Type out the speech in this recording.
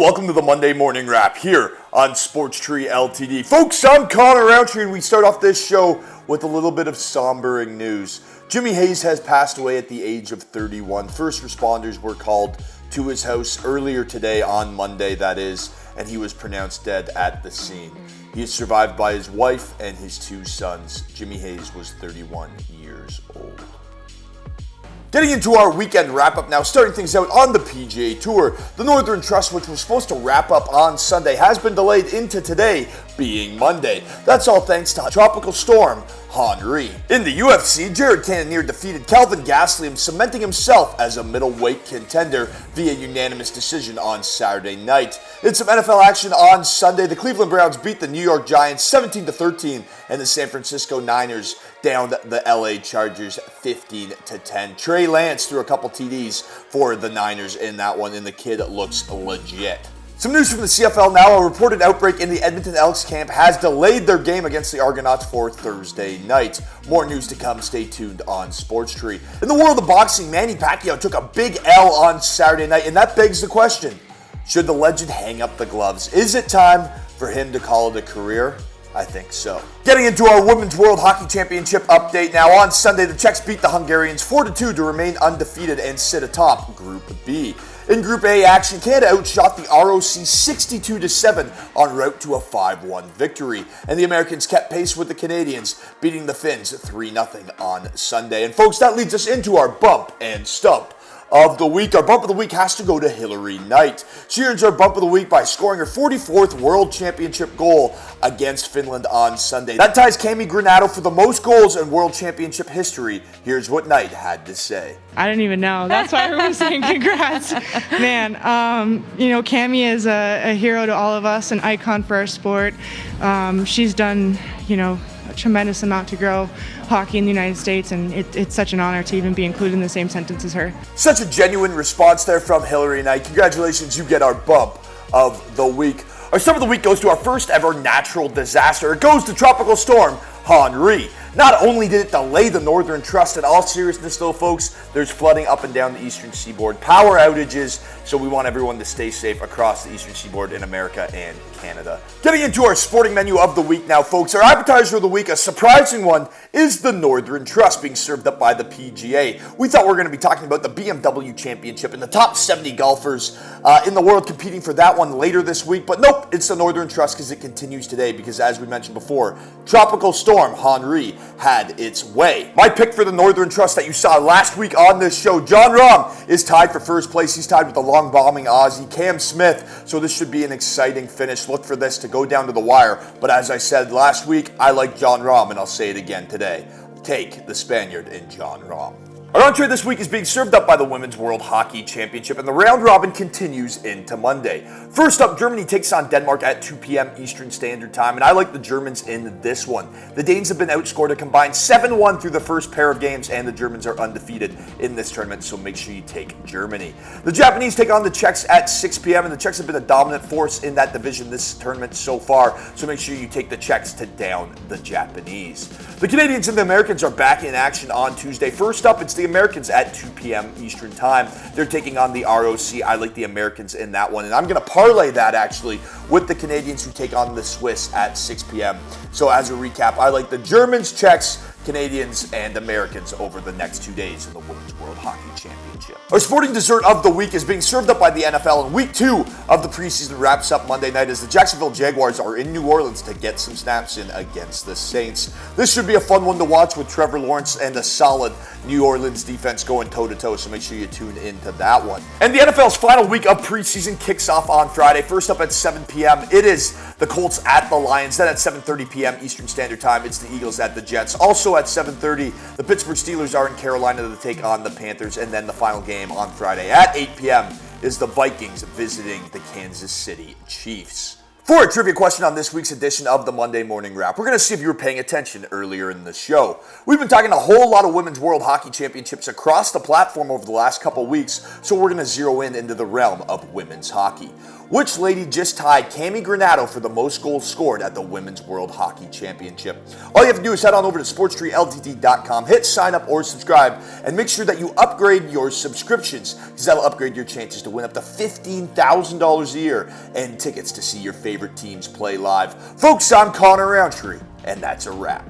welcome to the Monday Morning Wrap here on Sports Tree Ltd. Folks, I'm Connor Roundtree, and we start off this show with a little bit of sombering news. Jimmy Hayes has passed away at the age of 31. First responders were called to his house earlier today on Monday, that is, and he was pronounced dead at the scene. He is survived by his wife and his two sons. Jimmy Hayes was 31 years old. Getting into our weekend wrap-up now, starting things out on the PGA Tour. The Northern Trust, which was supposed to wrap up on Sunday, has been delayed into today, being Monday. That's all thanks to Tropical Storm Henri. In the UFC, Jared Cannonier defeated Kelvin Gastelum, cementing himself as a middleweight contender via unanimous decision on Saturday night. In some NFL action on Sunday, the Cleveland Browns beat the New York Giants 17-13, and the San Francisco Niners downed the LA Chargers 15-10. Trey Lance threw a couple TDs for the Niners in that one, and the kid looks legit. Some news from the CFL now. A reported outbreak in the Edmonton Elks camp has delayed their game against the Argonauts for Thursday night. More news to come. Stay tuned on Sports Tree. In the world of boxing, Manny Pacquiao took a big L on Saturday night, and that begs the question, should the legend hang up the gloves? Is it time for him to call it a career? I think so. Getting into our Women's World Hockey Championship update now. On Sunday, the Czechs beat the Hungarians 4-2 to remain undefeated and sit atop Group B. In Group A action, Canada outshot the ROC 62-7 en route to a 5-1 victory. And the Americans kept pace with the Canadians, beating the Finns 3-0 on Sunday. And folks, that leads us into our bump and stump of the week. Our bump of the week has to go to Hillary Knight. She earns our bump of the week by scoring her 44th World Championship goal against Finland on Sunday. That ties Cami Granato for the most goals in World Championship history. Here's what Knight had to say. I didn't even know. That's why everyone's saying congrats. Man, Cami is a hero to all of us, an icon for our sport. She's done, a tremendous amount to grow hockey in the United States, and it's such an honor to even be included in the same sentence as her. Such a genuine response there from Hillary Knight. Congratulations, you get our bump of the week. Our stump of the week goes to our first ever natural disaster. It goes to Tropical Storm Henri. Not only did it delay the Northern Trust, in all seriousness though, folks, there's flooding up and down the eastern seaboard, power outages, so we want everyone to stay safe across the eastern seaboard in America and Canada. Getting into our sporting menu of the week now, folks, our appetizer of the week, a surprising one, is the Northern Trust being served up by the PGA. We thought we were going to be talking about the BMW Championship and the top 70 golfers in the world competing for that one later this week, but nope, it's the Northern Trust because it continues today because, as we mentioned before, Tropical Storm Henri had its way. My pick for the Northern Trust that you saw last week on this show, Jon Rahm, is tied for first place. He's tied with the long bombing Aussie Cam Smith, so this should be an exciting finish. Look for this to go down to the wire, but as I said last week, I like Jon Rahm, and I'll say it again today. Take the Spaniard in Jon Rahm. Our entree this week is being served up by the Women's World Hockey Championship, and the round robin continues into Monday. First up, Germany takes on Denmark at 2 p.m. Eastern Standard Time, and I like the Germans in this one. The Danes have been outscored a combined 7-1 through the first pair of games, and the Germans are undefeated in this tournament, so make sure you take Germany. The Japanese take on the Czechs at 6 p.m., and the Czechs have been a dominant force in that division this tournament so far, so make sure you take the Czechs to down the Japanese. The Canadians and the Americans are back in action on Tuesday. First up, it's the Americans at 2 p.m. Eastern Time. They're taking on the ROC. I like the Americans in that one, and I'm going to parlay that actually with the Canadians who take on the Swiss at 6 p.m. So as a recap, I like the Germans, Czechs, Canadians, and Americans over the next 2 days in the Women's World Hockey Championship. Our sporting dessert of the week is being served up by the NFL, and week 2 of the preseason wraps up Monday night as the Jacksonville Jaguars are in New Orleans to get some snaps in against the Saints. This should be a fun one to watch with Trevor Lawrence and a solid New Orleans defense going toe-to-toe, so make sure you tune into that one. And the NFL's final week of preseason kicks off on Friday. First up at 7 p.m., it is the Colts at the Lions. Then at 7:30 p.m. Eastern Standard Time, it's the Eagles at the Jets. Also at 7:30, the Pittsburgh Steelers are in Carolina to take on the Panthers. And then the final game on Friday at 8 p.m. is the Vikings visiting the Kansas City Chiefs. For a trivia question on this week's edition of the Monday Morning Wrap, we're going to see if you were paying attention earlier in the show. We've been talking a whole lot of Women's World Hockey Championships across the platform over the last couple weeks, so we're going to zero in into the realm of women's hockey. which lady just tied Cami Granado for the most goals scored at the Women's World Hockey Championship. All you have to do is head on over to SportsTreeLTD.com, hit sign up or subscribe, and make sure that you upgrade your subscriptions, because that'll upgrade your chances to win up to $15,000 a year and tickets to see your favorite teams play live. Folks, I'm Connor Roundtree, and that's a wrap.